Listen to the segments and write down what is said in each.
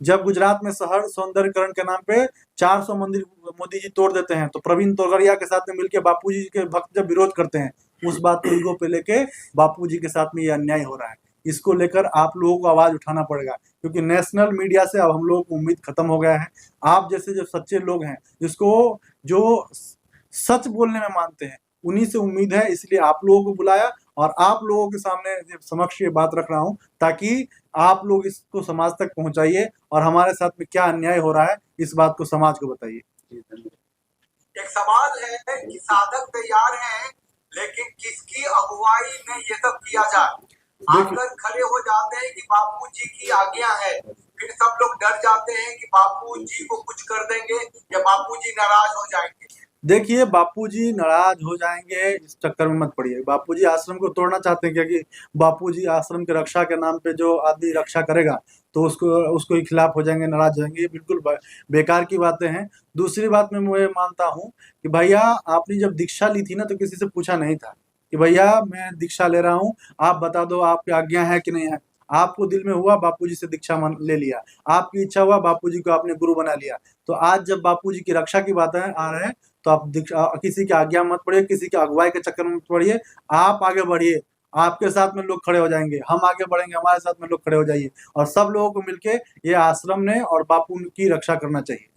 जब गुजरात में शहर सौंदर्यकरण के नाम पे 400 मंदिर मोदी जी तोड़ देते हैं, तो प्रवीण तोगड़िया के साथ में मिलकर बापूजी के भक्त जब विरोध करते हैं, उस बात को ईगो पे लेके बापूजी के साथ में ये अन्याय हो रहा है। इसको लेकर आप लोगों को आवाज उठाना पड़ेगा, क्योंकि नेशनल मीडिया से अब हम लोगों को उम्मीद खत्म हो गया है। आप जैसे जो सच्चे लोग हैं, जिसको जो सच बोलने में मानते हैं, उन्हीं से उम्मीद है, इसलिए आप लोगों को बुलाया और आप लोगों के सामने समक्ष ये बात रख रहा हूं, ताकि आप लोग इसको समाज तक पहुंचाइए और हमारे साथ में क्या अन्याय हो रहा है इस बात को समाज को बताइए। एक सवाल है कि साधक तैयार हैं, लेकिन किसकी अगुवाई में ये सब किया जाए? आकर खड़े हो जाते हैं कि बापू जी की आज्ञा है, फिर सब लोग डर जाते हैं कि बापू जी को कुछ कर देंगे या बापू जी नाराज हो जाएंगे। देखिए, बापूजी नाराज हो जाएंगे इस चक्कर में मत पड़िए। बापूजी आश्रम को तोड़ना चाहते हैं, क्योंकि बापूजी आश्रम के रक्षा के नाम पे जो आदमी रक्षा करेगा, तो उसको ही खिलाफ हो जाएंगे, नाराज हो जाएंगे। ये बिल्कुल बेकार की बातें हैं। दूसरी बात मैं ये मानता हूँ कि भैया, आपने जब दीक्षा ली थी ना, तो किसी से पूछा नहीं था कि भैया मैं दीक्षा ले रहा हूँ, आप बता दो आपकी आज्ञा है कि नहीं है। आपको दिल में हुआ, बापूजी से दीक्षा ले लिया, आपकी इच्छा हुआ, बापूजी को आपने गुरु बना लिया। तो आज जब बापूजी की रक्षा की बातें आ रहे हैं, तो आप किसी की आज्ञा मत पढ़िए, किसी की अगुवाई के चक्कर में मत पड़िए। आप आगे बढ़िए, आपके साथ में लोग खड़े हो जाएंगे, हम आगे बढ़ेंगे, हमारे साथ में लोग खड़े हो जाइए, और सब लोगों को मिलके ये आश्रम ने और बापू की रक्षा करना चाहिए।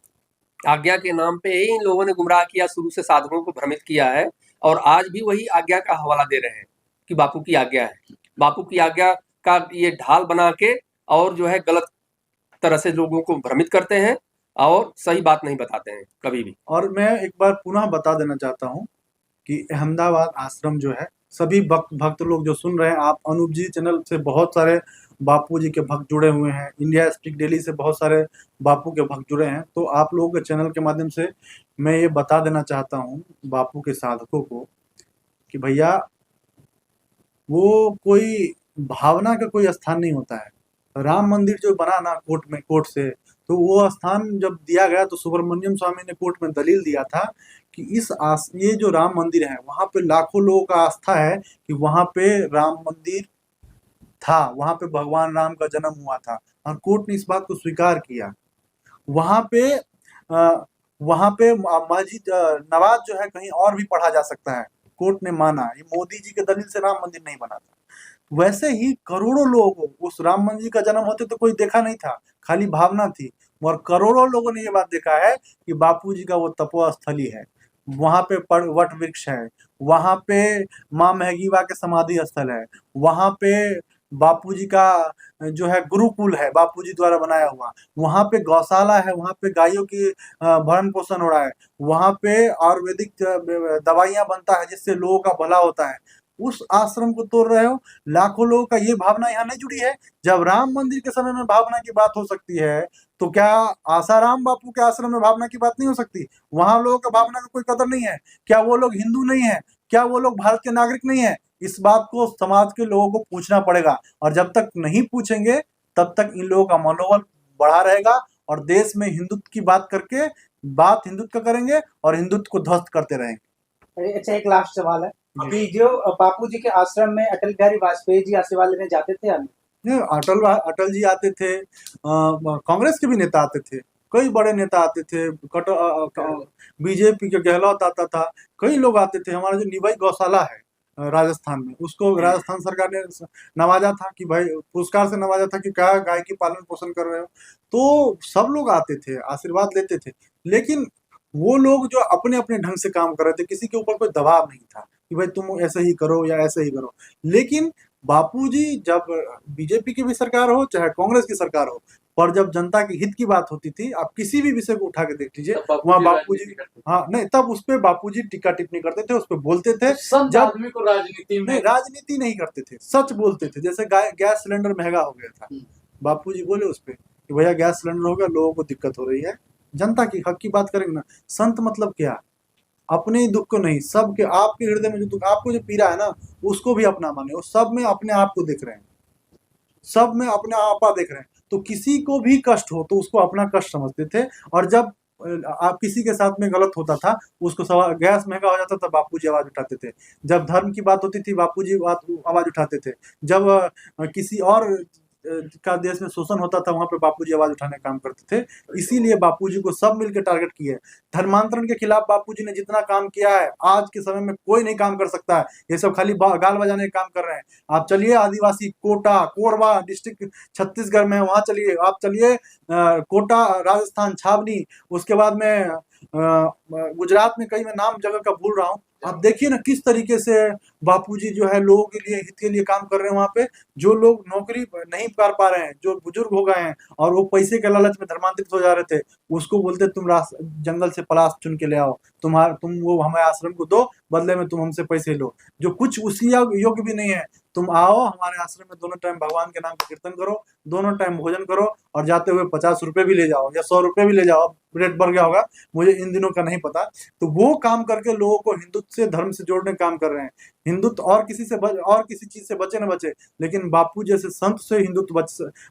आज्ञा के नाम पे ही इन लोगों ने गुमराह किया, शुरू से साधकों को भ्रमित किया है, और आज भी वही आज्ञा का हवाला दे रहे हैं कि बापू की आज्ञा है। बापू की आज्ञा का ये ढाल बना के और जो है गलत तरह से लोगों को भ्रमित करते हैं और सही बात नहीं बताते हैं कभी भी। और मैं एक बार पुनः बता देना चाहता हूँ कि अहमदाबाद आश्रम जो है, सभी भक्त लोग जो सुन रहे हैं, आप अनूप जी चैनल से बहुत सारे बापू जी के भक्त जुड़े हुए हैं, इंडिया स्पीक डेली से बहुत सारे बापू के भक्त जुड़े हैं। तो आप लोगों के चैनल के माध्यम से मैं ये बता देना चाहता हूँ बापू के साधकों को कि भैया, वो कोई भावना का कोई स्थान नहीं होता है। राम मंदिर जो बना ना कोर्ट से, तो वो स्थान जब दिया गया, तो सुब्रमण्यम स्वामी ने कोर्ट में दलील दिया था कि ये जो राम मंदिर है, वहां पे लाखों लोगों का आस्था है कि वहां पे राम मंदिर था, वहां पे भगवान राम का जन्म हुआ था, और कोर्ट ने इस बात को स्वीकार किया। वहां पे वहां पे मस्जिद नवाज जो है कहीं और भी पढ़ा जा सकता है, कोर्ट ने माना। ये मोदी जी के दलील से राम मंदिर नहीं बना था। वैसे ही करोड़ों लोग उस राम मंदिर का जन्म होते तो कोई देखा नहीं था, खाली भावना थी। और करोड़ों लोगों ने ये बात देखा है कि बापूजी का वो तपोस्थली है, वहां पे वट वृक्ष है, वहां पे माँ महगीवा के समाधि स्थल है, वहां पे बापूजी का जो है गुरुकुल है, बापूजी द्वारा बनाया हुआ, वहां पे गौशाला है, वहां पे गायों की भरण पोषण हो रहा है, वहां पे आयुर्वेदिक दवाइयां बनता है जिससे लोगों का भला होता है। उस आश्रम को तोड़ रहे हो। लाखों लोगों का ये भावना यहाँ नहीं जुड़ी है। जब राम मंदिर के समय में भावना की बात हो सकती है, तो क्या आसाराम बापू के आश्रम में भावना की बात नहीं हो सकती? वहां लोगों का भावना का कोई कदर नहीं है? क्या वो लोग हिंदू नहीं है? क्या वो लोग भारत के नागरिक नहीं है? इस बात को समाज के लोगों को पूछना पड़ेगा, और जब तक नहीं पूछेंगे, तब तक इन लोगों का मनोबल बढ़ा रहेगा, और देश में हिंदुत्व की बात करके बात हिंदुत्व का करेंगे और हिंदुत्व को ध्वस्त करते रहेंगे। अच्छा, एक लास्ट सवाल है। अभी जो बापू जी के आश्रम में अटल बिहारी वाजपेयी जी आशीर्वाद लेने जाते थे, अटल जी आते थे, कांग्रेस के भी नेता आते थे, कई बड़े नेता आते थे, बीजेपी के गहलोत आता था, कई लोग आते थे। हमारा जो निवाई गौशाला है राजस्थान में, उसको राजस्थान सरकार ने नवाजा था कि भाई, पुरस्कार से नवाजा था कि क्या गाय की पालन पोषण कर रहे हो। तो सब लोग आते थे, आशीर्वाद लेते थे, लेकिन वो लोग जो अपने अपने ढंग से काम कर रहे थे, किसी के ऊपर कोई दबाव नहीं था कि भाई तुम ऐसे ही करो या ऐसे ही करो। लेकिन बापूजी, जब बीजेपी की भी सरकार हो चाहे कांग्रेस की सरकार हो, पर जब जनता के हित की बात होती थी, आप किसी भी विषय को उठा के देख लीजिए, वहाँ बापूजी, हाँ नहीं, तब उस पर बापूजी टिक्का टिप्पणी करते थे, उस पर बोलते थे। जब आदमी को राजनीति नहीं करते थे, सच बोलते थे। जैसे गैस सिलेंडर महंगा हो गया था, बापूजी बोले उस पर कि भैया गैस सिलेंडर हो गया, लोगों को दिक्कत हो रही है, जनता की हक की बात करेंगे ना। संत मतलब क्या? अपने दुख को नहीं, सबके, आपके हृदय में जो दुख, आपको जो पीड़ा है ना, उसको भी अपना माने। वो सब में अपने आप को देख रहे हैं, सब में अपने आपा देख रहे हैं। तो किसी को भी कष्ट हो तो उसको अपना कष्ट समझते थे। और जब आप किसी के साथ में गलत होता था, उसको गैस महंगा हो जाता था, बापूजी आवाज उठाते थे। जब धर्म की बात होती थी, बापूजी आवाज उठाते थे। जब किसी और का देश में शोषण होता था, वहां पे बापूजी आवाज उठाने का काम करते थे। इसीलिए बापूजी को सब मिलकर टारगेट किए। धर्मांतरण के खिलाफ बापूजी ने जितना काम किया है, आज के समय में कोई नहीं काम कर सकता है। ये सब खाली गाल बजाने का काम कर रहे हैं। आप चलिए आदिवासी कोटा, कोरबा डिस्ट्रिक्ट छत्तीसगढ़ में, वहां चलिए, आप चलिए कोटा राजस्थान छावनी, उसके बाद में गुजरात में कई, मैं नाम जगह का भूल रहा हूँ। आप देखिए ना किस तरीके से बापूजी जो है लोगों के लिए, हित के लिए काम कर रहे हैं। वहां पे जो लोग नौकरी नहीं कर पा रहे हैं, जो बुजुर्ग हो गए हैं और वो पैसे के लालच में धर्मांतरित हो जा रहे थे, उसको बोलते तुम जंगल से पलाश चुन के ले आओ, तुम वो हमें आश्रम को दो, बदले में तुम हमसे पैसे लो, जो कुछ उसी योग्य भी नहीं है। तुम आओ हमारे आश्रम में, दोनों टाइम भगवान के नाम का कीर्तन करो, दोनों टाइम भोजन करो, और जाते हुए 50 रुपए भी ले जाओ या 100 रुपए भी ले जाओ। रेट बढ़ गया होगा, मुझे इन दिनों का नहीं पता। तो वो काम करके लोगों को हिंदुत्व से, धर्म से जोड़ने का काम कर रहे हैं। हिंदुत्व और किसी चीज से बचे न बचे, लेकिन बापू जैसे संत से हिंदुत्व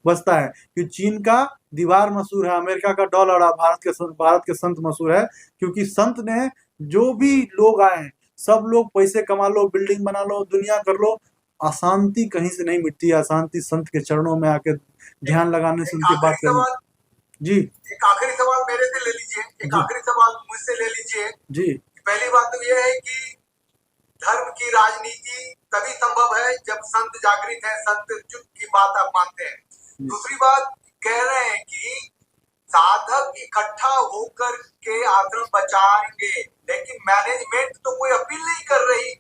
बचता है। कि चीन का दीवार मशहूर है, अमेरिका का डॉलर, भारत के संत मशहूर है, क्योंकि संत ने, जो भी लोग आए हैं, सब लोग पैसे कमा लो, बिल्डिंग बना लो, दुनिया कर लो, अशांति कहीं से नहीं मिटती। अशांति संत के चरणों में आके ध्यान लगाने से, उनकी बात करने। जी, एक आखिरी सवाल मेरे से ले लीजिए, एक आखिरी सवाल मुझसे ले लीजिए। जी, पहली बात तो यह है कि धर्म की राजनीति तभी संभव है जब संत जागृत है, संत चुप की बात आप मानते हैं। दूसरी बात कह रहे हैं कि साधक इकट्ठा होकर के आश्रम बचाएंगे, लेकिन मैनेजमेंट तो कोई अपील नहीं कर रही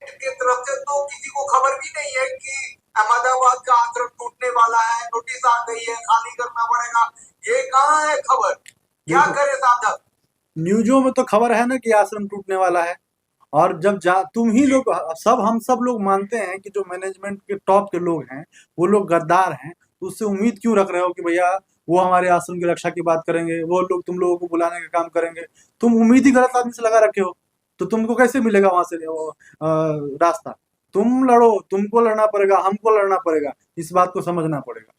की तरफ से। तो किसी को खबर भी नहीं है कि अहमदाबाद का आश्रम टूटने वाला है, नोटिस आ गई है, खाली करना पड़ेगा। ये कहाँ है खबर? क्या करे साधक? न्यूज़ों में तो खबर है ना कि आश्रम टूटने वाला है। और जब तुम ही लोग, हम सब लोग मानते हैं कि जो मैनेजमेंट के टॉप के लोग हैं वो लोग गद्दार हैं, तो उससे उम्मीद क्यों रख रहे हो कि भैया वो हमारे आश्रम की रक्षा की बात करेंगे, वो लोग तुम लोगों को बुलाने का काम करेंगे। तुम उम्मीद ही गलत आदमी से लगा रखे हो, तो तुमको कैसे मिलेगा वहां से रास्ता? तुम लड़ो, तुमको लड़ना पड़ेगा, हमको लड़ना पड़ेगा, इस बात को समझना पड़ेगा।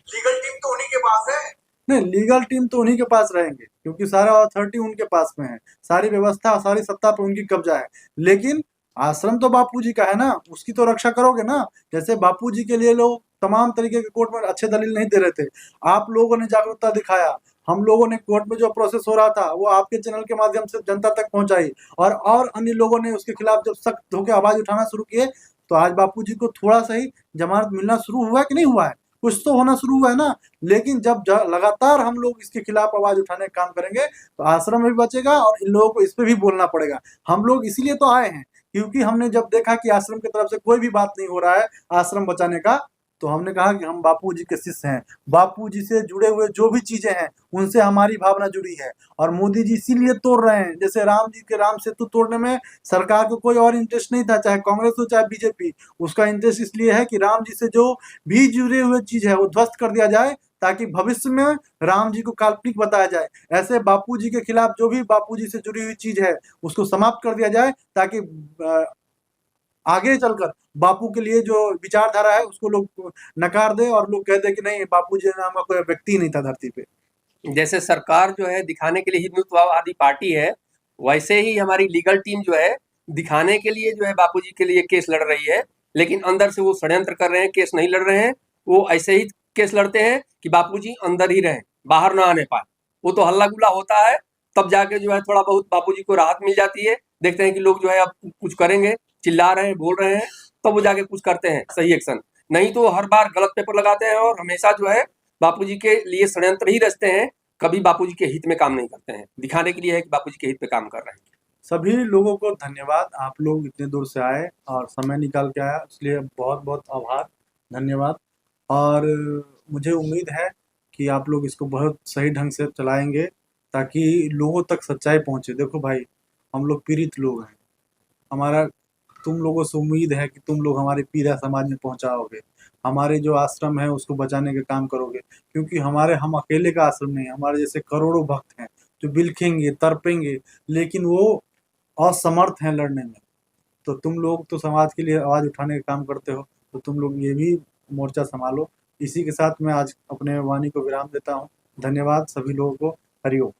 लीगल टीम तो उन्हीं के पास है। नहीं, लीगल टीम तो उन्हीं के पास रहेंगे, क्योंकि सारा अथॉरिटी उनके पास में है, सारी व्यवस्था, सारी सत्ता पे उनकी कब्जा है। लेकिन आश्रम तो बापूजी का है ना, उसकी तो रक्षा करोगे ना। जैसे बापूजी के लिए लोग तमाम तरीके के कोर्ट में अच्छे दलील नहीं दे रहे थे, आप लोगों ने जागरूकता दिखाया, हम लोगों ने कोर्ट में जो प्रोसेस हो रहा था वो आपके चैनल के माध्यम से जनता तक पहुंचाई, और अन्य लोगों ने उसके खिलाफ जब सख्त होकर आवाज उठाना शुरू किए, तो आज बापूजी को थोड़ा सा ही जमानत मिलना शुरू हुआ है कि नहीं हुआ है? कुछ तो होना शुरू हुआ है ना। लेकिन जब लगातार हम लोग इसके खिलाफ आवाज उठाने का काम करेंगे, तो आश्रम भी बचेगा, और इन लोगों को इस पे भी बोलना पड़ेगा। हम लोग इसीलिए तो आए हैं, क्योंकि हमने जब देखा कि आश्रम की तरफ से कोई भी बात नहीं हो रहा है आश्रम बचाने का, तो हमने कहा कि हम बापूजी के शिष्य हैं, बापूजी से जुड़े हुए जो भी चीजें हैं उनसे हमारी भावना जुड़ी है। और मोदी जी इसीलिए तोड़ रहे हैं, जैसे राम जी के राम सेतु तोड़ने में सरकार को कोई और इंटरेस्ट नहीं था, चाहे कांग्रेस हो चाहे बीजेपी। उसका इंटरेस्ट इसलिए है कि राम जी से जो भी जुड़े हुए चीज है वो ध्वस्त कर दिया जाए, ताकि भविष्य में राम जी को काल्पनिक बताया जाए। ऐसे बापूजी के खिलाफ जो भी बापूजी से जुड़ी हुई चीज है उसको समाप्त कर दिया जाए, ताकि आगे चलकर बापू के लिए जो विचारधारा है उसको लोग नकार दे, और लोग कहते हैं कि नहीं, बापूजी नाम का कोई व्यक्ति नहीं था धरती पे। जैसे सरकार जो है दिखाने के लिए हिंदुत्ववादी पार्टी है, वैसे ही हमारी लीगल टीम जो है दिखाने के लिए जो है बापूजी के लिए केस लड़ रही है, लेकिन अंदर से वो षड्यंत्र कर रहे हैं, केस नहीं लड़ रहे हैं। वो ऐसे ही केस लड़ते हैं कि बापूजी अंदर ही रहें, बाहर ना आने पाए। वो तो हल्ला गुल्ला होता है, तब जाके जो है थोड़ा बहुत बापूजी को राहत मिल जाती है। देखते हैं कि लोग जो है अब कुछ करेंगे, चिल्ला रहे हैं, बोल रहे हैं, तब वो जाके कुछ करते हैं सही एक्शन। नहीं तो हर बार गलत पेपर लगाते हैं, और हमेशा जो है बापूजी के लिए षड्यंत्र ही रचते हैं, कभी बापूजी के हित में काम नहीं करते हैं। दिखाने के लिए है कि बापूजी के हित में काम कर रहे हैं। सभी लोगों को धन्यवाद, आप लोग इतने दूर से आए और समय निकाल के आया, इसलिए बहुत बहुत आभार, धन्यवाद। और मुझे उम्मीद है कि आप लोग इसको बहुत सही ढंग से चलाएंगे, ताकि लोगों तक सच्चाई पहुंचे। देखो भाई, हम लोग पीड़ित लोग हैं, हमारा तुम लोगों से उम्मीद है कि तुम लोग हमारे पीड़ा समाज में पहुंचाओगे, हमारे जो आश्रम है उसको बचाने का काम करोगे, क्योंकि हम अकेले का आश्रम नहीं है, हमारे जैसे करोड़ों भक्त हैं जो बिलखेंगे, तड़पेंगे, लेकिन वो असमर्थ हैं लड़ने में। तो तुम लोग तो समाज के लिए आवाज़ उठाने का काम करते हो, तो तुम लोग ये भी मोर्चा संभालो। इसी के साथ मैं आज अपने वाणी को विराम देता हूँ। धन्यवाद सभी लोगों को। हरिओम।